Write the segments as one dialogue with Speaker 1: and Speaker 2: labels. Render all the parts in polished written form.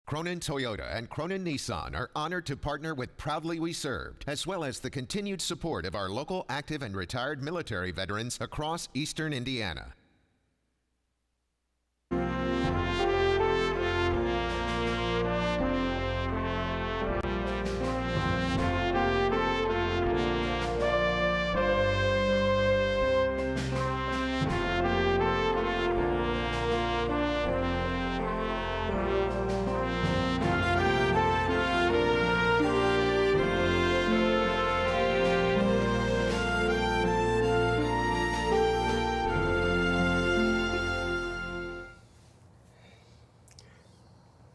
Speaker 1: Cronin Toyota and Cronin Nissan are honored to partner with Proudly We Served, as well as the continued support of our local active and retired military veterans across eastern Indiana.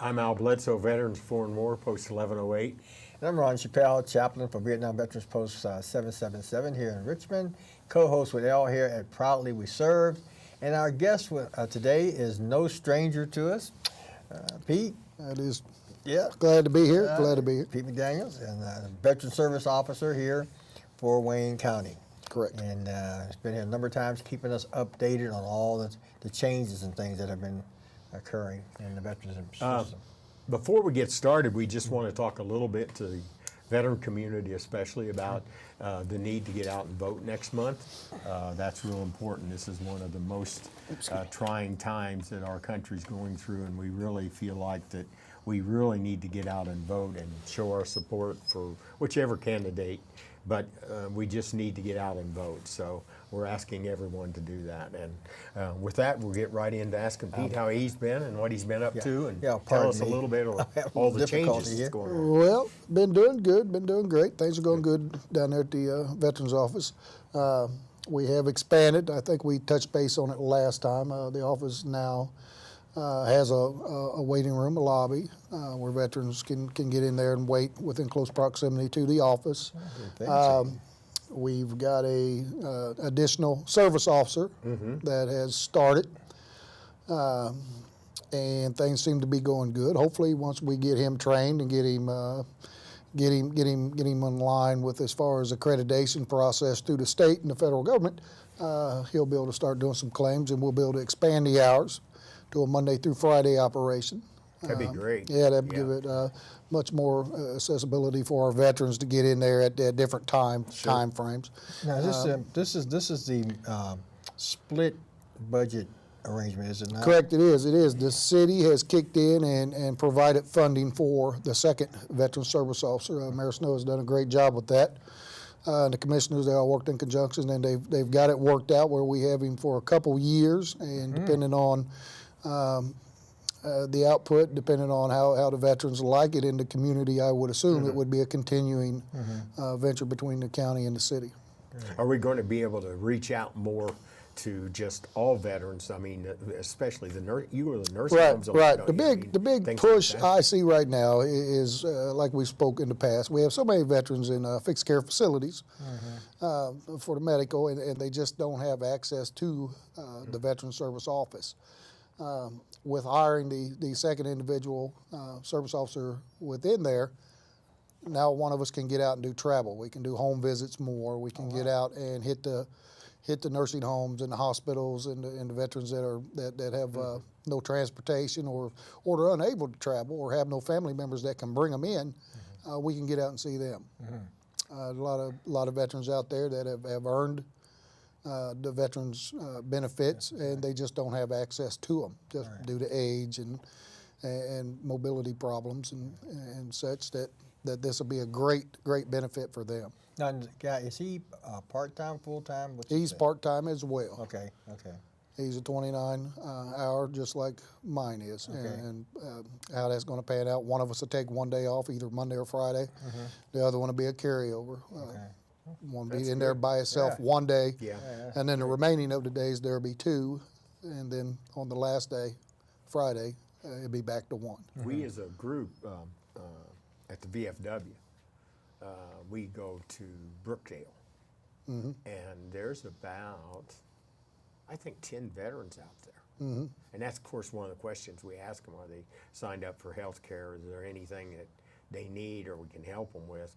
Speaker 2: I'm Al Bledsoe, Veterans 4 and More, Post 1108.
Speaker 3: And I'm Ron Chappell, chaplain for Vietnam Veterans Post 777 here in Richmond, co-host with Al here at Proudly We Served. And our guest today is no stranger to us, Pete.
Speaker 4: That is,
Speaker 3: Yeah.
Speaker 4: glad to be here, glad to be here.
Speaker 3: Pete McDaniels, and Veteran Service Officer here for Wayne County.
Speaker 4: Correct.
Speaker 3: And he's been here a number of times keeping us updated on all the changes and things that have been occurring in the veterans system.
Speaker 2: Before we get started, we just want to talk a little bit to the veteran community, especially about the need to get out and vote next month. That's real important. This is one of the most trying times that our country's going through, and we really feel like that we really need to get out and vote and show our support for whichever candidate, but we just need to get out and vote. So we're asking everyone to do that. And with that, we'll get right into asking Pete how he's been and what he's been up to, and tell us a little bit of all the changes that's going on.
Speaker 4: Well, been doing good, been doing great. Things are going good down there at the Veterans Office. We have expanded. I think we touched base on it last time. The office now has a waiting room, a lobby, where veterans can get in there and wait within close proximity to the office. We've got a additional service officer that has started, and things seem to be going good. Hopefully, once we get him trained and get him in line with as far as accreditation process through the state and the federal government, he'll be able to start doing some claims, and we'll be able to expand the hours to a Monday through Friday operation.
Speaker 2: That'd be great.
Speaker 4: Yeah, that'd give it much more accessibility for our veterans to get in there at different time frames.
Speaker 3: Now, this is the split budget arrangement, is it not?
Speaker 4: Correct, it is. It is. The city has kicked in and provided funding for the second veteran service officer. Mayor Snow has done a great job with that. The commissioners, they all worked in conjunction, and they've got it worked out where we have him for a couple years, and depending on the output, depending on how the veterans like it in the community, I would assume it would be a continuing venture between the county and the city.
Speaker 2: Are we going to be able to reach out more to just all veterans? I mean, especially the nursing homes.
Speaker 4: Right. The big push
Speaker 2: like
Speaker 4: I see right now is like we spoke in the past. We have so many veterans in fixed care facilities for the medical, and they just don't have access to the Veteran Service Office. With hiring the second individual service officer within there, now one of us can get out and do travel. We can do home visits more. We can get out and hit the nursing homes and the hospitals and the veterans that have no transportation or are unable to travel or have no family members that can bring them in. We can get out and see them. A lot of veterans out there that have earned the veterans benefits, and they just don't have access to them, just due to age and mobility problems and such. That this will be a great benefit for them.
Speaker 3: Now, guy, is he part-time, full-time?
Speaker 4: He's part-time as well.
Speaker 3: Okay.
Speaker 4: He's a 29-hour, just like mine is.
Speaker 3: Okay.
Speaker 4: And how that's going to pan out, one of us will take one day off, either Monday or Friday. The other one will be a carryover. One will be in there by itself one day, and then the remaining of the days there'll be two, and then on the last day, Friday, it'll be back to one.
Speaker 2: We as a group at the VFW, we go to Brookdale, and there's about, I think, 10 veterans out there. And that's, of course, one of the questions we ask them. Are they signed up for health care? Is there anything that they need or we can help them with?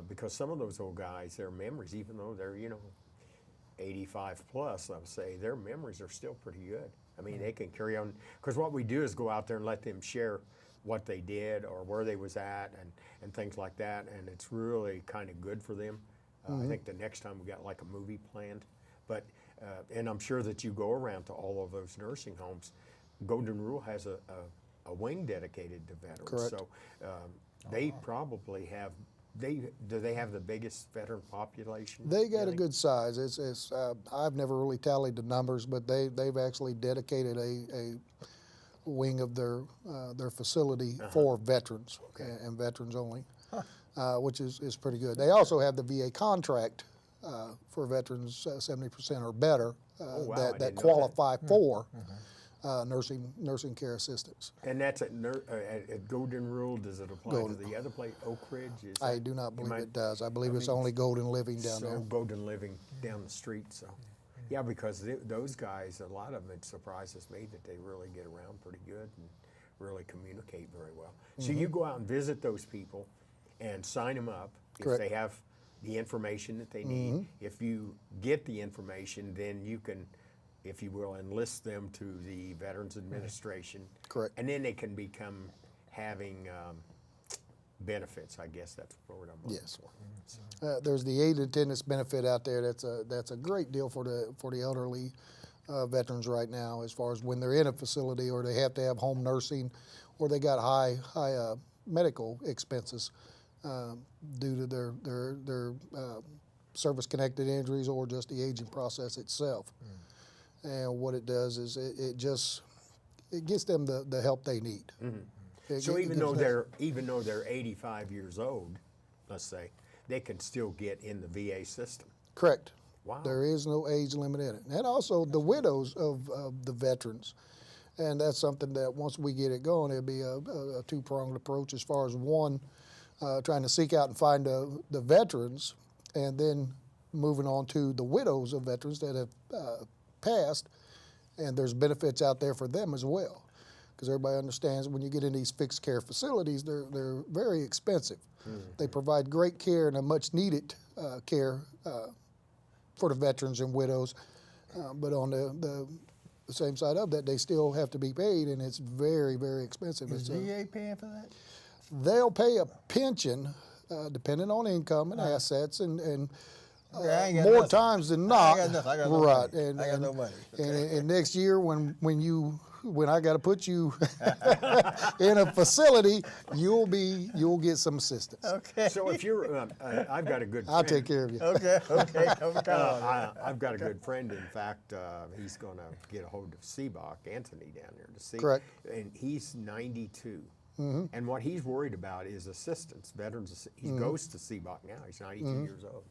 Speaker 2: Because some of those old guys, their memories, even though they're, 85 plus, I would say, their memories are still pretty good. I mean, they can carry on. Because what we do is go out there and let them share what they did or where they was at and things like that, and it's really kind of good for them. I think the next time we got like a movie planned, but and I'm sure that you go around to all of those nursing homes. Golden Rule has a wing dedicated to veterans,
Speaker 4: Correct.
Speaker 2: so they probably have. Do they have the biggest veteran population?
Speaker 4: They got a
Speaker 2: really?
Speaker 4: good size. It's I've never really tallied the numbers, but they've actually dedicated a wing of their facility for veterans and veterans only, which is pretty good. They also have the VA contract for veterans 70% or better
Speaker 2: Oh, wow, I
Speaker 4: that
Speaker 2: didn't know that.
Speaker 4: qualify for nursing care assistance.
Speaker 2: And that's at Golden Rule. Does it apply
Speaker 4: Golden.
Speaker 2: to the other place, Oak Ridge? Is
Speaker 4: I
Speaker 2: that-
Speaker 4: do not believe
Speaker 2: am I-
Speaker 4: it does. I believe
Speaker 2: I
Speaker 4: it's
Speaker 2: mean,
Speaker 4: only Golden Living down
Speaker 2: so
Speaker 4: there.
Speaker 2: Golden Living down the street. So, yeah, because those guys, a lot of them, it surprises me that they really get around pretty good and really communicate very well. So you go out and visit those people and sign them up if
Speaker 4: Correct.
Speaker 2: they have the information that they need. If you get the information, then you can, if you will, enlist them to the Veterans Administration.
Speaker 4: Correct.
Speaker 2: And then they can become having benefits, I guess that's the word I'm looking
Speaker 4: Yes.
Speaker 2: for.
Speaker 4: There's the aid attendance benefit out there. That's a great deal for the elderly veterans right now, as far as when they're in a facility or they have to have home nursing, or they got high medical expenses due to their service connected injuries or just the aging process itself. And what it does is it gets them the help they need.
Speaker 2: So
Speaker 4: It
Speaker 2: even
Speaker 4: gives
Speaker 2: though
Speaker 4: them-
Speaker 2: they're 85 years old, let's say, they can still get in the VA system.
Speaker 4: Correct.
Speaker 2: Wow.
Speaker 4: There is no age limit in it. And also the widows of the veterans. And that's something that once we get it going, it'll be a two-pronged approach as far as one, trying to seek out and find the veterans, and then moving on to the widows of veterans that have passed, and there's benefits out there for them as well. Because everybody understands when you get in these fixed care facilities, they're very expensive. They provide great care and a much needed care for the veterans and widows, but on the same side of that, they still have to be paid, and it's very, very expensive.
Speaker 3: Is
Speaker 4: It's
Speaker 3: VA paying for that?
Speaker 4: they'll pay a pension depending on income and assets, and
Speaker 3: Okay, I ain't got
Speaker 4: more
Speaker 3: nothing.
Speaker 4: times than
Speaker 3: I
Speaker 4: not.
Speaker 3: ain't got nothing. I got no
Speaker 4: right.
Speaker 3: money.
Speaker 4: And,
Speaker 3: I got
Speaker 4: and,
Speaker 3: no money.
Speaker 4: And next year, when I got to put you in a facility, you'll get some assistance.
Speaker 3: Okay.
Speaker 2: So if you're, I've got a good friend.
Speaker 4: I'll take care of you.
Speaker 3: Okay.
Speaker 2: I've got a good friend. In fact, he's going to get a hold of Seabach, Anthony, down there to see.
Speaker 4: Correct.
Speaker 2: And he's 92. And what he's worried about is assistance. Veterans, he goes to Seabach now. He's 92 years old.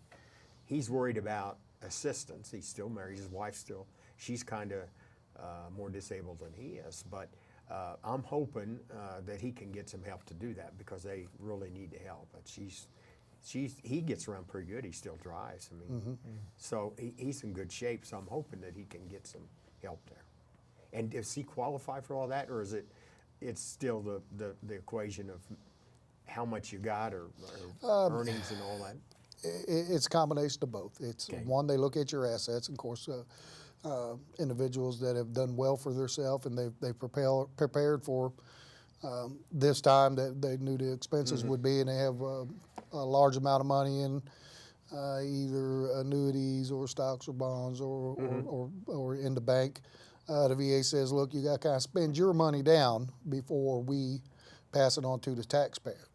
Speaker 2: He's worried about assistance. He's still married. His wife's still, she's kind of more disabled than he is. But I'm hoping that he can get some help to do that, because they really need the help. But he gets around pretty good. He still drives. I mean, so he's in good shape. So I'm hoping that he can get some help there. And does he qualify for all that, or is it's still the equation of how much you got or earnings and all that?
Speaker 4: It's a combination of both. It's
Speaker 2: Okay.
Speaker 4: one, they look at your assets. Of course, individuals that have done well for themselves and they've prepared for this time that they knew the expenses would be, and they have a large amount of money in either annuities or stocks or bonds or in the bank. The VA says, look, you got to kind of spend your money down before we pass it on to the taxpayer.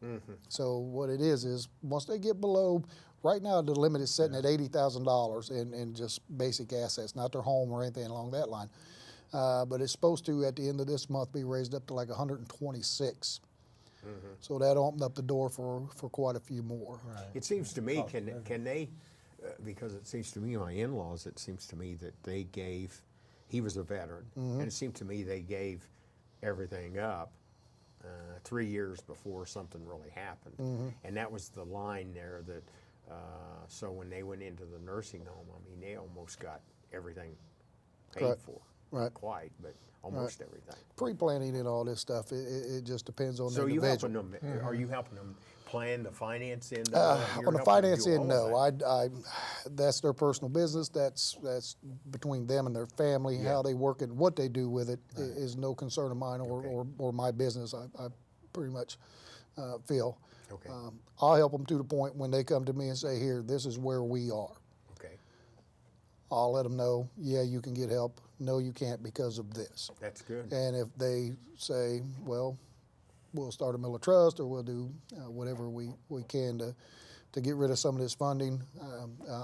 Speaker 4: So what it is once they get below, right now the limit is setting at $80,000 in just basic assets, not their home or anything along that line. But it's supposed to, at the end of this month, be raised up to like 126. So that opened up the door for quite a few more.
Speaker 2: It seems to me, can they, because it seems to me, my in-laws, it seems to me that they gave, he was a veteran, and it seemed to me they gave everything up 3 years before something really happened. And that was the line there that, so when they went into the nursing home, I mean, they almost got everything paid
Speaker 4: Correct.
Speaker 2: for.
Speaker 4: Right.
Speaker 2: Not quite, but almost everything.
Speaker 4: Pre-planning and all this stuff, it just depends on
Speaker 2: So
Speaker 4: the
Speaker 2: you
Speaker 4: individual.
Speaker 2: helping them, are you helping them plan the finance end of it? You're
Speaker 4: On the
Speaker 2: helping them
Speaker 4: finance
Speaker 2: do
Speaker 4: end,
Speaker 2: all of
Speaker 4: no.
Speaker 2: that.
Speaker 4: That's their personal business. That's between them and their family. How they work it, what they do with it is no concern of mine or my business. I pretty much feel.
Speaker 2: Okay.
Speaker 4: I'll help them to the point when they come to me and say, here, this is where we are.
Speaker 2: Okay,
Speaker 4: I'll let them know, yeah, you can get help. No, you can't because of this.
Speaker 2: that's good.
Speaker 4: And if they say, well, we'll start a Miller Trust or we'll do whatever we can to get rid of some of this funding,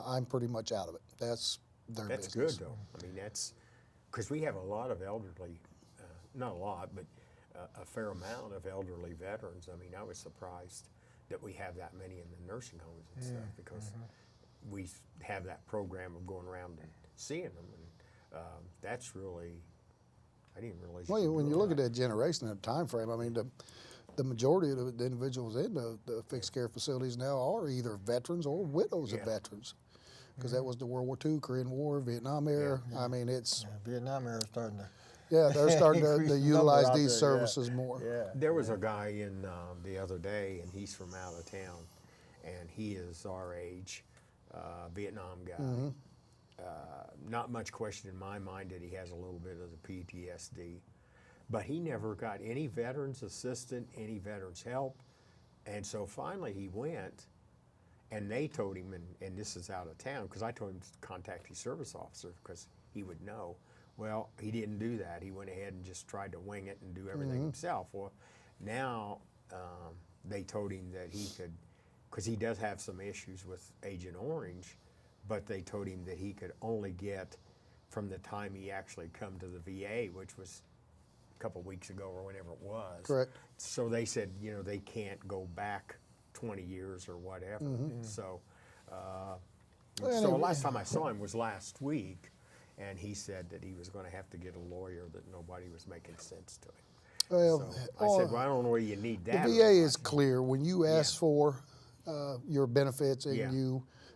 Speaker 4: I'm pretty much out of it. That's their
Speaker 2: That's
Speaker 4: business.
Speaker 2: good, though. I mean, that's, because we have a lot of elderly, not a lot, but a fair amount of elderly veterans. I mean, I was surprised that we have that many in the nursing homes and stuff, because we have that program of going around and seeing them, and that's really, I didn't realize.
Speaker 4: Well,
Speaker 2: could
Speaker 4: when
Speaker 2: do
Speaker 4: you look at
Speaker 2: that.
Speaker 4: that generation and time frame, I mean, the majority of the individuals in the fixed care facilities now are either veterans or widows
Speaker 2: Yeah.
Speaker 4: of veterans, because that was the World War II, Korean War, Vietnam era. I mean, it's
Speaker 3: Vietnam era starting to.
Speaker 4: they're starting
Speaker 3: Increase
Speaker 4: to
Speaker 3: the
Speaker 4: utilize
Speaker 3: number out
Speaker 4: these
Speaker 3: there, yeah.
Speaker 4: services more.
Speaker 3: Yeah.
Speaker 2: There was a guy in the other day, and he's from out of town, and he is our age, Vietnam guy. Not much question in my mind that he has a little bit of the PTSD, but he never got any veterans assistance, any veterans help, and so finally he went, and they told him, and this is out of town, because I told him to contact his service officer because he would know. Well, he didn't do that. He went ahead and just tried to wing it and do everything himself. Well, now they told him that he could, because he does have some issues with Agent Orange, but they told him that he could only get from the time he actually come to the VA, which was a couple weeks ago or whenever it was.
Speaker 4: Correct.
Speaker 2: So they said, you know, they can't go back 20 years or whatever. So,
Speaker 4: Well,
Speaker 2: so
Speaker 4: and-
Speaker 2: last time I saw him was last week, and he said that he was going to have to get a lawyer, that nobody was making sense to him.
Speaker 4: Well,
Speaker 2: So I said, well, I don't know where you need
Speaker 4: the
Speaker 2: that.
Speaker 4: VA is clear when you ask for your benefits and
Speaker 2: Yeah.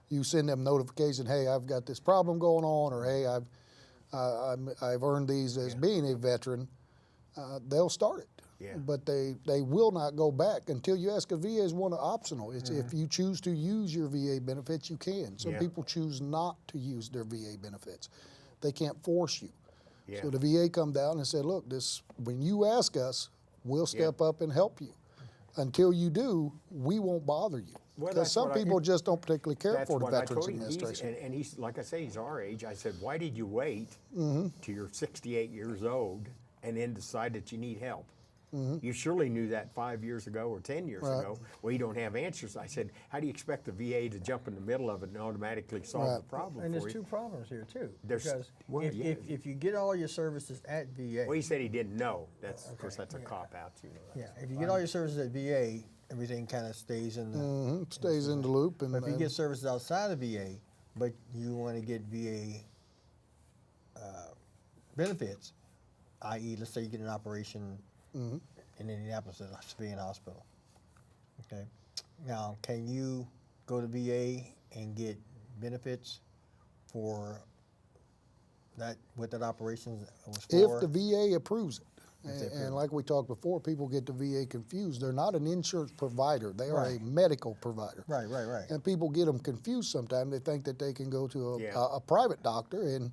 Speaker 4: you send them notification, hey, I've got this problem going on, or hey, I've earned these as being a veteran. They'll start it.
Speaker 2: Yeah.
Speaker 4: But they will not go back until you ask. A VA is one optional. It's if you choose to use your VA benefits, you can. Some
Speaker 2: Yeah.
Speaker 4: people choose not to use their VA benefits. They can't force you.
Speaker 2: Yeah.
Speaker 4: So the VA come down and said, look, this when you ask us, we'll step up and help you. Until you do, we won't bother you.
Speaker 2: Well,
Speaker 4: Because
Speaker 2: that's
Speaker 4: some
Speaker 2: what I-
Speaker 4: people just don't particularly care
Speaker 2: That's
Speaker 4: for the
Speaker 2: what I
Speaker 4: Veterans
Speaker 2: told him.
Speaker 4: Administration.
Speaker 2: And he's, like I say, he's our age. I said, why did you wait
Speaker 4: Mm-hmm.
Speaker 2: till you're 68 years old and then decide that you need help?
Speaker 4: Mm-hmm.
Speaker 2: You surely knew that 5 years ago or 10 years
Speaker 4: Right.
Speaker 2: ago. Well, you don't have answers. I said, how do you expect the VA to jump in the middle of it and automatically solve
Speaker 4: Right.
Speaker 2: the problem
Speaker 3: And
Speaker 2: for
Speaker 3: there's
Speaker 2: you?
Speaker 3: two problems here too.
Speaker 2: There's-
Speaker 3: Because
Speaker 2: well,
Speaker 3: if,
Speaker 2: yeah.
Speaker 3: if you get all your services at VA,
Speaker 2: Well, he said he didn't know. That's, of course, that's a cop out. You know that.
Speaker 3: yeah, if you get all your services at VA, everything kind of stays in the.
Speaker 4: Mhm, stays in the loop. And,
Speaker 3: But if you get services outside of VA, but you want to get VA benefits, i.e., let's say you get an operation
Speaker 4: Mm-hmm.
Speaker 3: in Indianapolis at a civilian hospital. Okay, now can you go to VA and get benefits for that what that operation was for?
Speaker 4: if the VA approves it.
Speaker 3: If they approve
Speaker 4: And
Speaker 3: it.
Speaker 4: like we talked before, people get the VA confused. They're not an insurance provider. They are
Speaker 3: Right.
Speaker 4: a medical provider.
Speaker 3: Right.
Speaker 4: And people get them confused sometimes. They think that they can go to
Speaker 2: Yeah.
Speaker 4: a private doctor and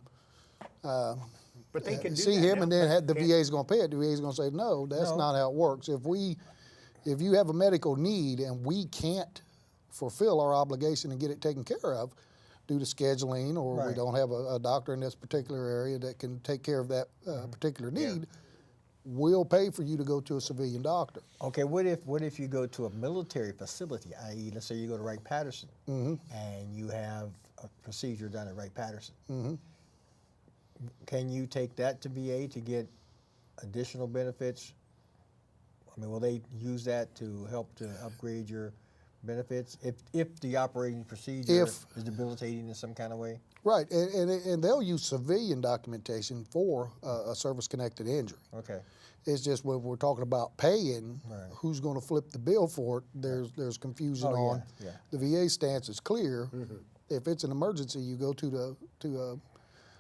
Speaker 2: But they can do
Speaker 4: see
Speaker 2: that
Speaker 4: him,
Speaker 2: now.
Speaker 4: and then the
Speaker 2: Can't-
Speaker 4: VA's going to pay it. The VA's going to say, no, that's
Speaker 3: No.
Speaker 4: not how it works. If you have a medical need and we can't fulfill our obligation and get it taken care of due to scheduling, or we
Speaker 3: Right.
Speaker 4: don't have a doctor in this particular area that can take care of that particular need, we'll pay for you to go to a civilian doctor.
Speaker 3: Okay, what if you go to a military facility, i.e., let's say you go to Wright-Patterson, and you have a procedure done at Wright-Patterson. Can you take that to VA to get additional benefits? I mean, will they use that to help to upgrade your benefits if the operating procedure
Speaker 4: If-
Speaker 3: is debilitating in some kind of way?
Speaker 4: Right, and they'll use civilian documentation for a service-connected injury.
Speaker 3: Okay.
Speaker 4: It's just when we're talking about paying,
Speaker 3: Right.
Speaker 4: who's going to flip the bill for it, there's confusion
Speaker 3: Oh, yeah,
Speaker 4: on.
Speaker 3: yeah.
Speaker 4: The VA stance is clear. If it's an emergency, you go to a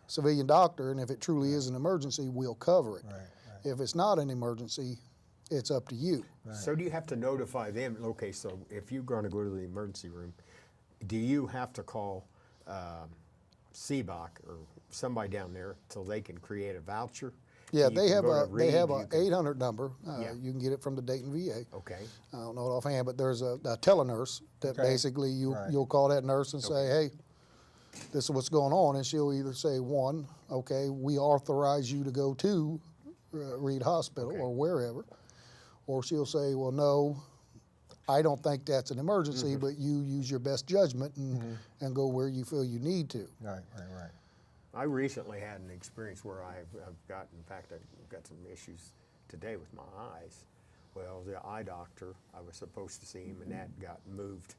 Speaker 4: civilian doctor, and if it truly is an emergency, we'll cover it.
Speaker 3: Right,
Speaker 4: If it's not an emergency, it's up to you.
Speaker 2: So do you have to notify them? Okay, so if you're going to go to the emergency room, do you have to call CBOC or somebody down there till they can create a voucher?
Speaker 4: Yeah,
Speaker 2: You
Speaker 4: they
Speaker 2: can
Speaker 4: have
Speaker 2: go to
Speaker 4: a
Speaker 2: Reed, you can-
Speaker 4: 800 number.
Speaker 2: Yeah.
Speaker 4: You can get it from the Dayton VA.
Speaker 2: Okay.
Speaker 4: I don't know it offhand, but there's a telenurse that
Speaker 3: Okay.
Speaker 4: basically
Speaker 3: Right.
Speaker 4: you'll call that nurse and say,
Speaker 2: Okay.
Speaker 4: hey, this is what's going on, and she'll either say, one, okay, we authorize you to go to Reed Hospital
Speaker 2: Okay.
Speaker 4: or wherever, or she'll say, well, no, I don't think that's an emergency, but you use your best judgment and go where you feel you need to.
Speaker 3: Right.
Speaker 2: I recently had an experience where I've got, in fact, I've got some issues today with my eyes. Well, the eye doctor, I was supposed to see him, and that got moved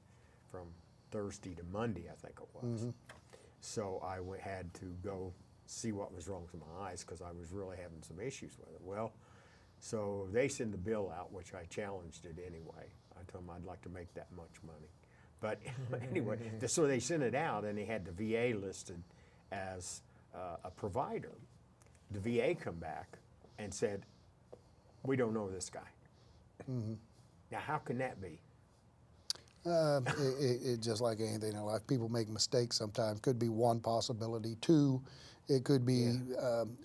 Speaker 2: from Thursday to Monday, I think it was. So I had to go see what was wrong with my eyes because I was really having some issues with it. Well, so they send the bill out, which I challenged it anyway. I told them I'd like to make that much money. But anyway, so they sent it out, and they had the VA listed as a provider. The VA come back and said, we don't know this guy. Now, how can that be?
Speaker 4: It just like anything in life, people make mistakes sometimes. Could be one possibility. Two, it could be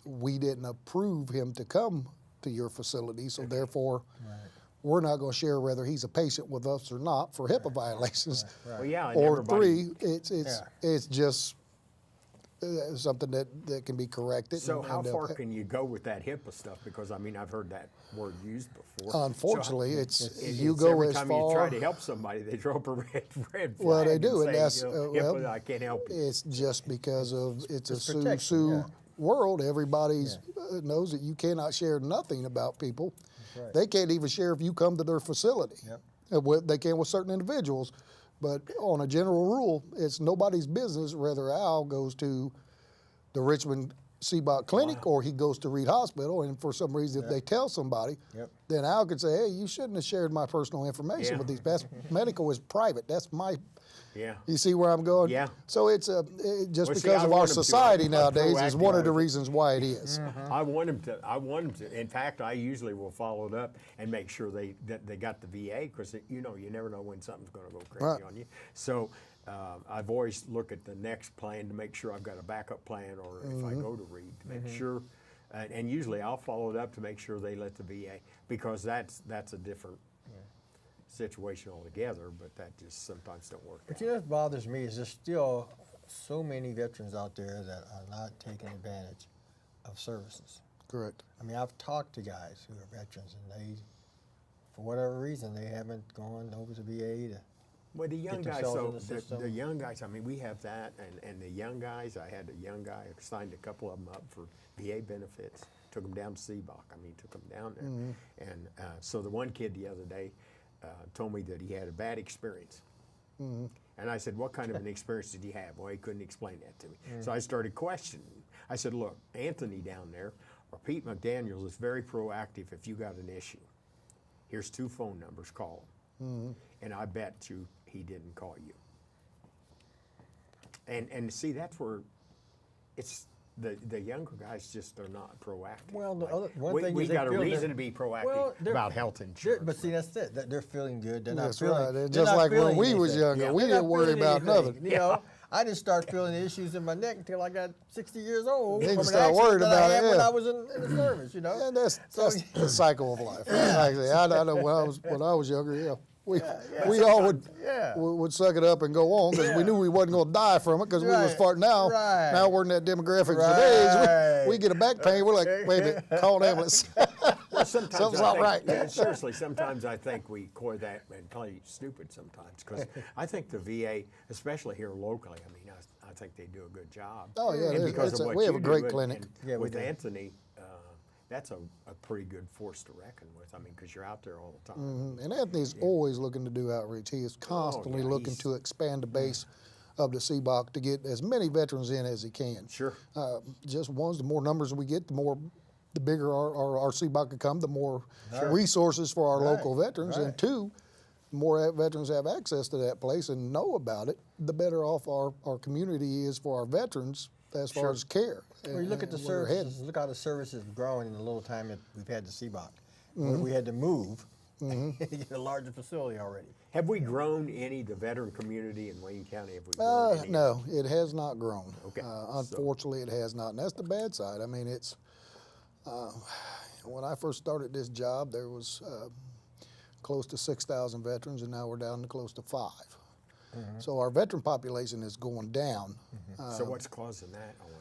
Speaker 4: we didn't approve him to come to your facility, so therefore we're not going to share whether he's a patient with us or not for HIPAA violations.
Speaker 2: Well, yeah, and
Speaker 4: Or
Speaker 2: everybody-
Speaker 4: three, it's just something that can be corrected.
Speaker 2: So
Speaker 4: and-
Speaker 2: how
Speaker 4: and,
Speaker 2: far can you go with that HIPAA stuff? Because I mean, I've heard that word used before.
Speaker 4: Unfortunately, you
Speaker 2: it's
Speaker 4: go
Speaker 2: every
Speaker 4: as
Speaker 2: time
Speaker 4: far.
Speaker 2: you try to help somebody, they throw up a red flag.
Speaker 4: Well, they do, and
Speaker 2: say,
Speaker 4: that's
Speaker 2: you know,
Speaker 4: well,
Speaker 2: HIPAA, I can't help you.
Speaker 4: It's just because of it's a
Speaker 3: It's protection,
Speaker 4: sue
Speaker 3: yeah.
Speaker 4: world. Everybody's knows that you cannot share nothing about people.
Speaker 3: right.
Speaker 4: They can't even share if you come to their facility.
Speaker 3: Yep.
Speaker 4: They can with certain individuals, but on a general rule, it's nobody's business whether Al goes to the Richmond CBOC clinic or he goes to Reed Hospital, and for some reason, if they tell somebody,
Speaker 3: Yep.
Speaker 4: then Al could say, hey, you shouldn't have shared my personal information
Speaker 2: Yeah.
Speaker 4: with these. That's medical is private. That's my.
Speaker 2: Yeah.
Speaker 4: You see where I'm going?
Speaker 2: Yeah.
Speaker 4: So it's just
Speaker 2: Well, see,
Speaker 4: because
Speaker 2: I
Speaker 4: of
Speaker 2: want
Speaker 4: our
Speaker 2: 'em to.
Speaker 4: society
Speaker 2: I'm
Speaker 4: nowadays is
Speaker 2: proactive.
Speaker 4: one of the reasons why it is.
Speaker 2: I want them to. I want them to. In fact, I usually will follow it up and make sure that they got the VA because you never know when something's going to go crazy
Speaker 4: Right.
Speaker 2: on you. So I've always look at the next plan to make sure I've got a backup plan, or if I go to Reed to make sure. And usually I'll follow it up to make sure they let the VA because that's a different situation altogether. But that just sometimes don't work.
Speaker 3: But
Speaker 2: out.
Speaker 3: you know what bothers me is there's still so many veterans out there that are not taking advantage of services.
Speaker 4: Correct.
Speaker 3: I mean, I've talked to guys who are veterans, and they, for whatever reason, they haven't gone over to VA to.
Speaker 2: Well, the young
Speaker 3: get
Speaker 2: guys,
Speaker 3: themselves
Speaker 2: so
Speaker 3: in the system.
Speaker 2: the young guys, I mean, we have that, and the young guys, I had a young guy, I signed a couple of them up for VA benefits, took them down to CBOC, I mean, took them down there. And so the one kid the other day told me that he had a bad experience. And I said, what kind of an experience did he have? Well, he couldn't explain that to me. So I started questioning. I said, look, Anthony down there, or Pete McDaniels is very proactive if you got an issue. Here's 2 phone numbers, call him. And I bet you he didn't call you. And see, that's where it's the younger guys just are not proactive.
Speaker 3: Well, the
Speaker 2: Like,
Speaker 3: other one
Speaker 2: we,
Speaker 3: thing
Speaker 2: we
Speaker 3: is they
Speaker 2: got a
Speaker 3: feel
Speaker 2: reason
Speaker 3: they're-
Speaker 2: to be proactive
Speaker 3: Well, they're-
Speaker 2: about health
Speaker 3: They're-
Speaker 2: insurance.
Speaker 3: But see, that's it. They're feeling good. They're not
Speaker 4: That's
Speaker 3: feeling.
Speaker 4: right.
Speaker 3: they're
Speaker 4: Just
Speaker 3: not
Speaker 4: like when
Speaker 3: feeling
Speaker 4: we was
Speaker 3: anything.
Speaker 4: younger,
Speaker 2: Yeah.
Speaker 4: we
Speaker 3: They're
Speaker 4: didn't
Speaker 3: not
Speaker 4: worry
Speaker 3: feeling
Speaker 4: about
Speaker 3: anything,
Speaker 4: nothing.
Speaker 3: You know, I didn't start feeling issues in my neck until I got 60 years old.
Speaker 4: Didn't
Speaker 3: from an
Speaker 4: start
Speaker 3: accident
Speaker 4: worried
Speaker 3: that
Speaker 4: about
Speaker 3: I
Speaker 4: it,
Speaker 3: had when
Speaker 4: yeah.
Speaker 3: I was in the service. You know.
Speaker 4: And that's
Speaker 3: So-
Speaker 4: the cycle of life. Actually, I know when I was younger, we all would suck it up and go on because we knew we wasn't going to die from it because we was
Speaker 3: Right,
Speaker 4: far now.
Speaker 3: right.
Speaker 4: Now we're in that demographic
Speaker 3: Right.
Speaker 4: of age. We get a back pain. We're like, wait a minute, call an ambulance.
Speaker 2: Well, sometimes
Speaker 4: Something's
Speaker 2: I
Speaker 4: not
Speaker 2: think,
Speaker 4: right.
Speaker 2: yeah, seriously, sometimes I think we coy that and play stupid sometimes because I think the VA, especially here locally, I mean, I think they do a good job.
Speaker 4: Oh, yeah,
Speaker 2: And
Speaker 4: it is.
Speaker 2: because of what
Speaker 4: We have
Speaker 2: you
Speaker 4: a great
Speaker 2: do,
Speaker 4: clinic.
Speaker 3: Yeah, we
Speaker 2: with
Speaker 3: do.
Speaker 2: Anthony, that's a pretty good force to reckon with. I mean, because you're out there all the time.
Speaker 4: And Anthony's always looking to do outreach. He is constantly
Speaker 2: yeah,
Speaker 4: looking
Speaker 2: he's-
Speaker 4: to expand the base of the CBOC to get as many veterans in as he can.
Speaker 2: Sure.
Speaker 4: Just the more numbers we get, the bigger our CBOC become, the more resources for our
Speaker 3: Right,
Speaker 4: local veterans. And
Speaker 3: right.
Speaker 4: 2, the more veterans have access to that place and know about it, the better off our community is for our veterans as far as care.
Speaker 3: When you look at the
Speaker 4: and where we're headed.
Speaker 3: services, look how the services have grown in the little time that we've had the CBOC. We had to move to get a larger facility already.
Speaker 2: Have we grown any, the veteran community in Wayne County? Have we grown any?
Speaker 4: No, it has not grown.
Speaker 2: Okay,
Speaker 4: Unfortunately, it has not, and that's the bad side. I mean, When I first started this job, there was close to 6,000 veterans, and now we're down to close to 5. So our veteran population is going down.
Speaker 2: So what's causing that, I wonder?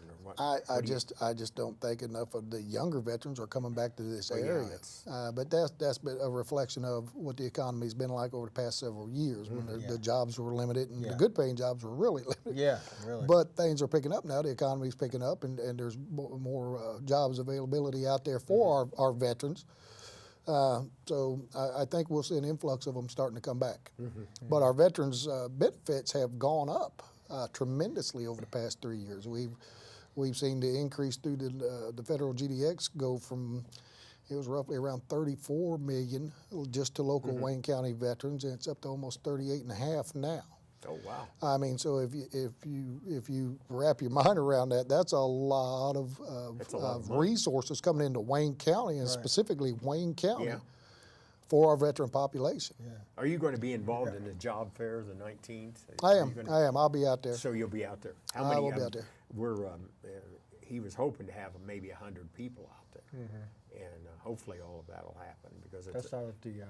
Speaker 4: I just don't think enough of the younger veterans are coming back to this
Speaker 2: Well, yeah,
Speaker 4: area.
Speaker 2: it's-
Speaker 4: But that's been a reflection of what the economy's been like over the past several years, when the jobs were limited and the good paying jobs were really limited.
Speaker 3: Yeah, really.
Speaker 4: But things are picking up now. The economy's picking up, and there's more jobs availability out there for our veterans. So I think we'll see an influx of them starting to come back. But our veterans' benefits have gone up tremendously over the past 3 years. We've seen the increase through the federal GDX go from, it was roughly around 34 million just to local Wayne County veterans, and it's up to almost 38.5 now.
Speaker 2: Oh, wow.
Speaker 4: I mean, so if you wrap your mind around that, that's a lot of
Speaker 2: money.
Speaker 4: resources coming into Wayne County, and specifically Wayne County,
Speaker 2: Yeah.
Speaker 4: for our veteran population.
Speaker 2: Are you going to be involved in the job fair the 19th?
Speaker 4: I
Speaker 2: Are
Speaker 4: am.
Speaker 2: you gonna-
Speaker 4: I am. I'll be out there.
Speaker 2: So you'll be out there. How
Speaker 4: I
Speaker 2: many?
Speaker 4: will be out there.
Speaker 2: He was hoping to have maybe 100 people out there, and hopefully all of that will happen because it's
Speaker 3: That's out at the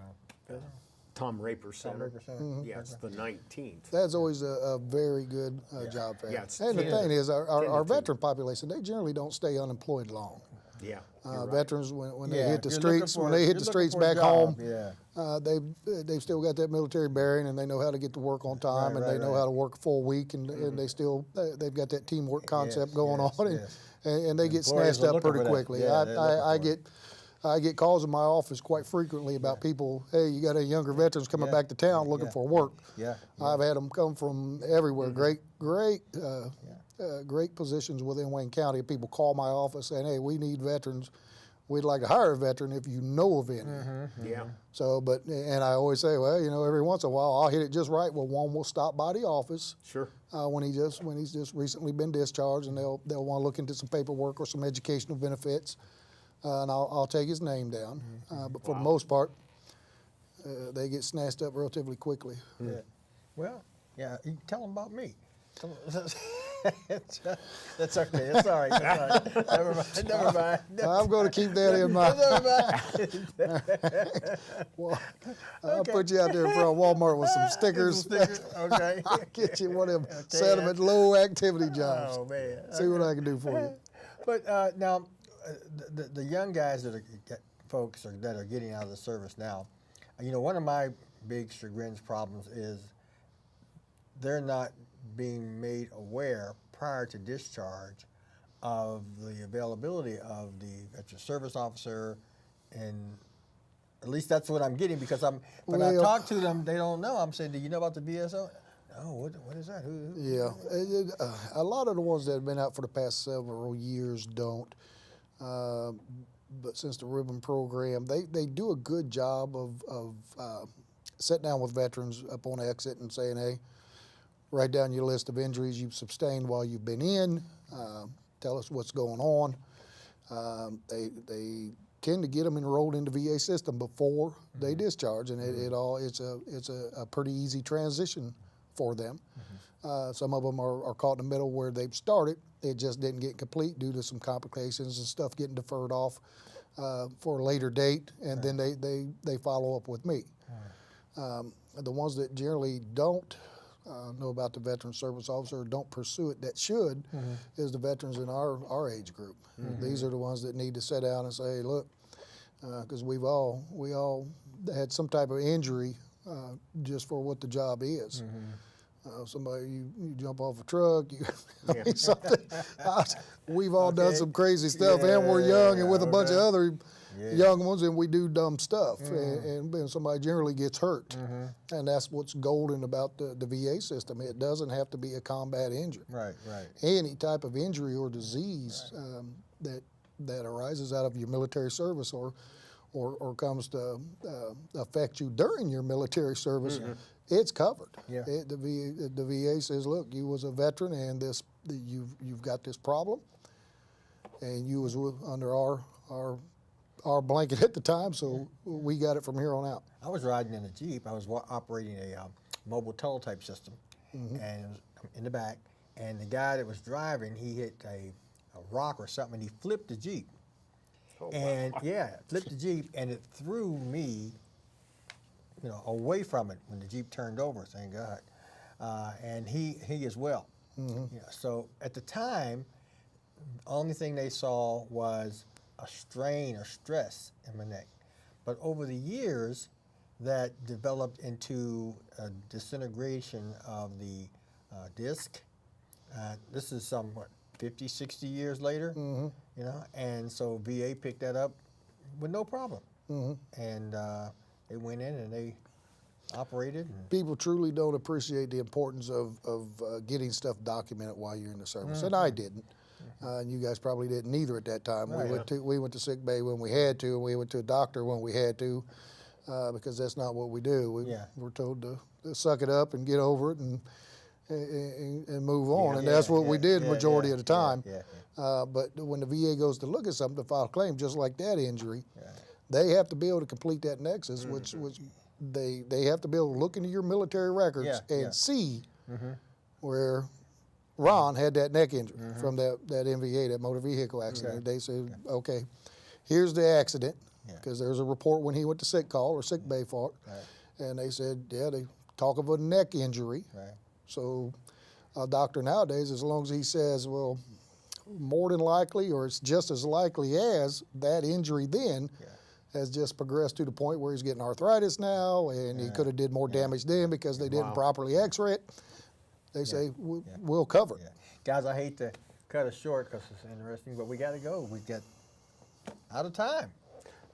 Speaker 2: Tom Raper Center.
Speaker 3: Raper Center.
Speaker 2: Yeah, it's the 19th.
Speaker 4: That's always a very good job fair.
Speaker 2: Yeah, it's
Speaker 4: And the
Speaker 2: 10
Speaker 4: thing is, our
Speaker 2: 10 to 2.
Speaker 4: veteran population, they generally don't stay unemployed long.
Speaker 2: Yeah. you're right.
Speaker 4: Veterans, when they
Speaker 3: Yeah,
Speaker 4: hit the
Speaker 3: you're looking
Speaker 4: streets,
Speaker 3: for-
Speaker 4: when they hit
Speaker 3: you're
Speaker 4: the
Speaker 3: looking
Speaker 4: streets
Speaker 3: for a
Speaker 4: back home,
Speaker 3: job,
Speaker 4: they've still got that military bearing, and they know how to get to work on time, and they know how to work a full week, and they've got that teamwork concept going
Speaker 3: yes,
Speaker 4: on,
Speaker 3: yes.
Speaker 4: and they get
Speaker 3: Employers
Speaker 4: snatched
Speaker 3: are
Speaker 4: up
Speaker 3: looking
Speaker 4: pretty
Speaker 3: for that.
Speaker 4: quickly.
Speaker 3: Yeah, they're looking for
Speaker 4: I get calls in my office quite frequently about people, hey, you got any younger veterans coming back to town looking for work.
Speaker 3: Yeah.
Speaker 4: I've had them come from everywhere. Great positions within Wayne County. People call my office saying, hey, we need veterans. We'd like to hire a veteran if you know of any.
Speaker 2: Yeah.
Speaker 4: So, and I always say, well, every once in a while I'll hit it just right. Well, one will stop by the office
Speaker 2: Sure.
Speaker 4: when he's just recently been discharged, and they'll want to look into some paperwork or some educational benefits, and I'll take his name down. But for the most part, they get snatched up relatively quickly.
Speaker 3: Yeah. Well, yeah, you tell them about me. That's okay. It's all right. That's all right. Never mind. Never mind.
Speaker 4: I'm going to keep that in mind.
Speaker 3: Never mind.
Speaker 4: Well, I'll put you out there in front of Walmart with some stickers.
Speaker 3: Okay.
Speaker 4: I'll get you one of them sediment low activity jobs.
Speaker 3: Oh man.
Speaker 4: See what I can do for you.
Speaker 3: But now, the young guys that are getting out of the service now, one of my big chagrin's problems is they're not being made aware prior to discharge of the availability of the veteran service officer, and at least that's what I'm getting, because when I talk to them, they don't know. I'm saying, do you know about the VSO? No, what is that? Who?
Speaker 4: Yeah, a lot of the ones that have been out for the past several years don't. But since the ribbon program, they do a good job of sitting down with veterans up on exit and saying, hey, write down your list of injuries you've sustained while you've been in. Tell us what's going on. They tend to get them enrolled in the VA system before they discharge, and it's a pretty easy transition for them. Some of them are caught in the middle where they've started. It just didn't get complete due to some complications and stuff getting deferred off for a later date, and then they follow up with me. The ones that generally don't know about the veteran service officer or don't pursue it that should is the veterans in our age group. These are the ones that need to sit down and say, look, because we all had some type of injury just for what the job is. Somebody, you jump off a truck, something. We've all done some crazy stuff, and we're young and with a bunch of other young ones, and we do dumb stuff, and somebody generally gets hurt. And that's what's golden about the VA system. It doesn't have to be a combat injury.
Speaker 3: Right.
Speaker 4: Any type of injury or disease that arises out of your military service or comes to affect you during your military service, it's covered.
Speaker 3: Yeah.
Speaker 4: The VA says, look, you was a veteran, and you've got this problem, and you was under our blanket at the time, so we got it from here on out.
Speaker 3: I was riding in a Jeep. I was operating a mobile teletype system, and it was in the back. And the guy that was driving, he hit a rock or something, and he flipped the Jeep. And yeah, flipped the Jeep, and it threw me, away from it when the Jeep turned over. Thank God. And he as well. So at the time, the only thing they saw was a strain or stress in my neck. But over the years, that developed into a disintegration of the disc. This is 50, 60 years later, and so VA picked that up with no problem. And they went in and they operated. And
Speaker 4: People truly don't appreciate the importance of getting stuff documented while you're in the service, and I didn't. And you guys probably didn't either at that time. We went to sick bay when we had to, and we went to a doctor when we had to, because that's not what we do. We're told to suck it up and get over it and move on, and that's what we did majority of the time. But when the VA goes to look at something to file a claim, just like that injury, they have to be able to complete that nexus, which they have to be able to look into your military records and see where Ron had that neck injury from that MVA, that motor vehicle accident. They said, okay, here's the accident, because there's a report when he went to sick call or sick bay for it, and they said, they talk of a neck injury. So a doctor nowadays, as long as he says, well, more than likely, or it's just as likely as that injury then has just progressed to the point where he's getting arthritis now, and he could have did more damage then because they didn't properly x-ray it. They say, we'll cover it.
Speaker 3: Guys, I hate to cut it short because it's interesting, but we got to go. We get out of time.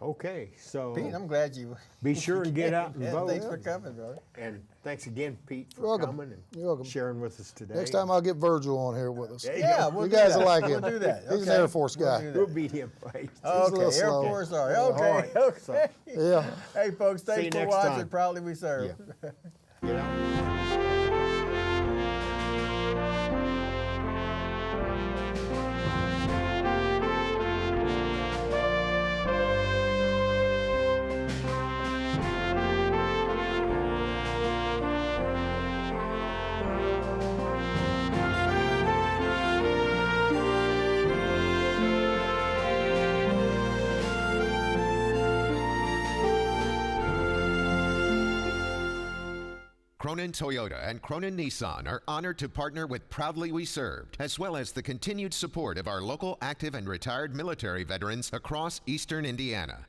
Speaker 2: Okay, so
Speaker 3: Pete, I'm glad you.
Speaker 2: be sure and get out and vote.
Speaker 3: Thanks for coming, brother.
Speaker 2: And thanks again, Pete, for
Speaker 4: welcome.
Speaker 2: coming and
Speaker 4: You're welcome.
Speaker 2: sharing with us today.
Speaker 4: Next time I'll get Virgil on here with us.
Speaker 3: Yeah, we'll
Speaker 4: You
Speaker 3: do
Speaker 4: guys
Speaker 3: that.
Speaker 4: will like him.
Speaker 3: We'll do that.
Speaker 4: He's an Air Force guy.
Speaker 2: We'll beat him. Right?
Speaker 3: Okay,
Speaker 4: little
Speaker 3: Air
Speaker 4: slow.
Speaker 3: Force, sorry. Okay,
Speaker 2: All right, so-
Speaker 3: okay.
Speaker 4: Yeah.
Speaker 3: Hey, folks,
Speaker 2: See you
Speaker 3: thanks for
Speaker 2: next
Speaker 3: watching.
Speaker 2: time.
Speaker 3: Proudly we serve.
Speaker 2: Get out.
Speaker 1: Cronin Toyota and Cronin Nissan are honored to partner with Proudly We Served, as well as the continued support of our local active and retired military veterans across eastern Indiana.